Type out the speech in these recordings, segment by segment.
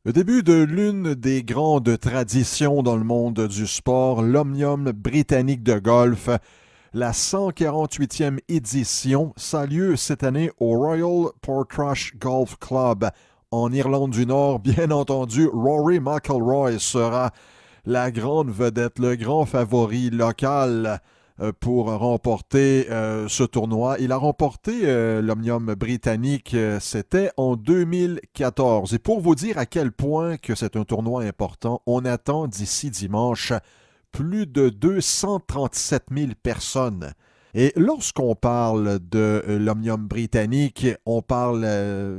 Le début de l'une des grandes traditions dans le monde du sport, l'Omnium britannique de golf, la 148e édition, ça a lieu cette année au Royal Portrush Golf Club en Irlande du Nord. Bien entendu, Rory McIlroy sera la grande vedette, le grand favori local pour remporter ce tournoi. Il a remporté l'Omnium britannique, c'était en 2014. Et pour vous dire à quel point que c'est un tournoi important, on attend d'ici dimanche plus de 237 000 personnes. Et lorsqu'on parle de l'Omnium britannique, on parle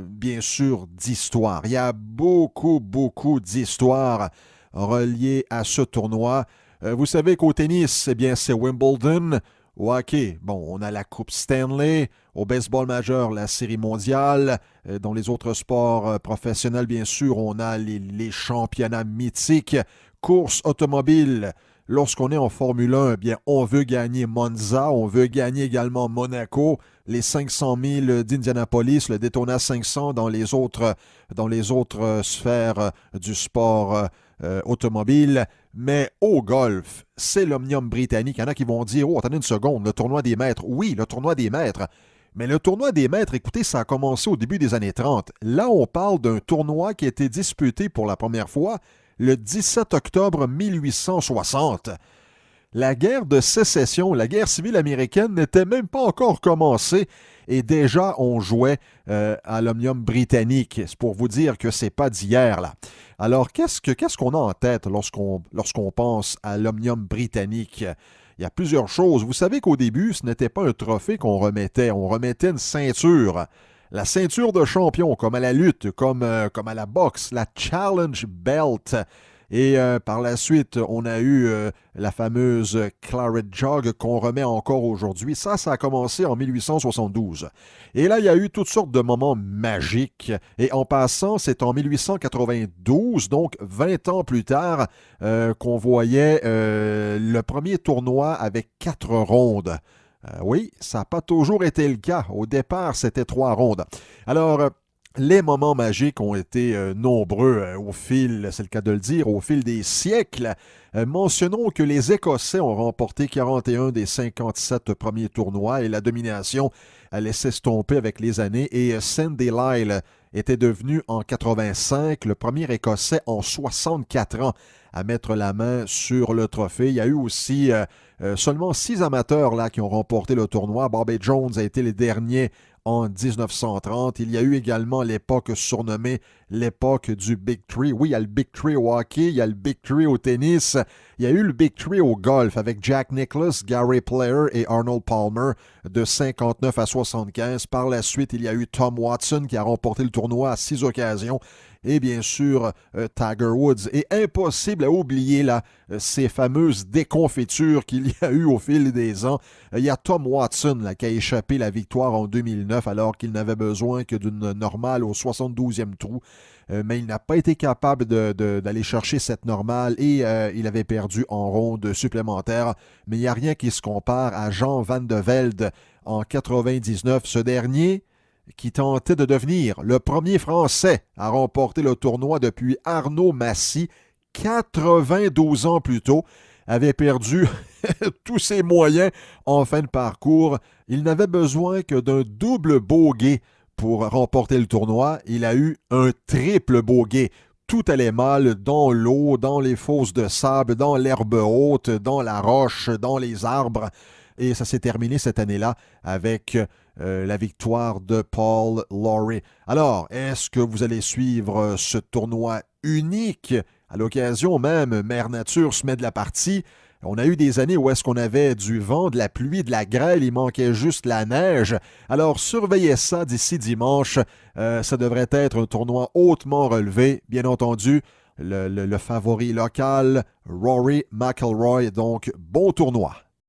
bien sûr d'histoire. Il y a beaucoup d'histoires reliées à ce tournoi. Vous savez qu'au tennis, eh bien, c'est Wimbledon. Au hockey, bon, on a la Coupe Stanley. Au baseball majeur, la Série mondiale. Dans les autres sports professionnels, bien sûr, on a les championnats mythiques. Course automobile. Lorsqu'on est en Formule 1, eh bien, on veut gagner Monza, on veut gagner également Monaco, les 500 000 d'Indianapolis, le Daytona 500 dans les autres sphères du sport automobile. Mais au golf, c'est l'Omnium britannique. Il y en a qui vont dire, oh, attendez une seconde, le tournoi des maîtres. Oui, le tournoi des maîtres. Mais le tournoi des maîtres, écoutez, ça a commencé au début des années 30. Là, on parle d'un tournoi qui a été disputé pour la première fois le 17 octobre 1860. La guerre de sécession, la guerre civile américaine n'était même pas encore commencée et déjà on jouait à l'Omnium britannique. C'est pour vous dire que c'est pas d'hier là. Alors qu'est-ce qu'on a en tête lorsqu'on pense à l'Omnium britannique? Il y a plusieurs choses. Vous savez qu'au début, ce n'était pas un trophée qu'on remettait, on remettait une ceinture. La ceinture de champion, comme à la lutte, comme à la boxe, la Challenge Belt. Et par la suite, on a eu la fameuse Claret Jug qu'on remet encore aujourd'hui. Ça a commencé en 1872. Et là, il y a eu toutes sortes de moments magiques. Et en passant, c'est en 1892, donc 20 ans plus tard, qu'on voyait le premier tournoi avec 4 rondes. Oui, ça n'a pas toujours été le cas. Au départ, c'était 3 rondes. Alors, les moments magiques ont été nombreux au fil, c'est le cas de le dire, au fil des siècles. Mentionnons que les Écossais ont remporté 41 des 57 premiers tournois et la domination allait s'estomper avec les années. Et Sandy Lyle était devenu en 85 le premier Écossais en 64 ans à mettre la main sur le trophée. Il y a eu aussi seulement 6 amateurs là, qui ont remporté le tournoi. Bobby Jones a été le dernier en 1930. Il y a eu également l'époque surnommée l'époque du Big Three. Oui, il y a le Big Three au hockey, il y a le Big Three au tennis, il y a eu le Big Three au golf avec Jack Nicklaus, Gary Player et Arnold Palmer de 59 à 75. Par la suite, il y a eu Tom Watson qui a remporté le tournoi à 6 occasions. Et bien sûr, Tiger Woods. Et impossible à oublier là, ces fameuses déconfitures qu'il y a eu au fil des ans. Il y a Tom Watson là, qui a échappé la victoire en 2009 alors qu'il n'avait besoin que d'une normale au 72e trou. Mais il n'a pas été capable d'aller chercher cette normale et il avait perdu en ronde supplémentaire. Mais il n'y a rien qui se compare à Jean Van de Velde en 99. Ce dernier qui tentait de devenir le premier Français à remporter le tournoi depuis Arnaud Massy 92 ans plus tôt, avait perdu tous ses moyens en fin de parcours. Il n'avait besoin que d'un double bogey pour remporter le tournoi. Il a eu un triple bogey. Tout allait mal dans l'eau, dans les fosses de sable, dans l'herbe haute, dans la roche, dans les arbres. Et ça s'est terminé cette année-là avec la victoire de Paul Lawrie. Alors, est-ce que vous allez suivre ce tournoi unique? À l'occasion même, Mère Nature se met de la partie. On a eu des années où est-ce qu'on avait du vent, de la pluie, de la grêle, il manquait juste la neige. Alors, surveillez ça d'ici dimanche. Ça devrait être un tournoi hautement relevé. Bien entendu, le favori local, Rory McIlroy. Donc, bon tournoi.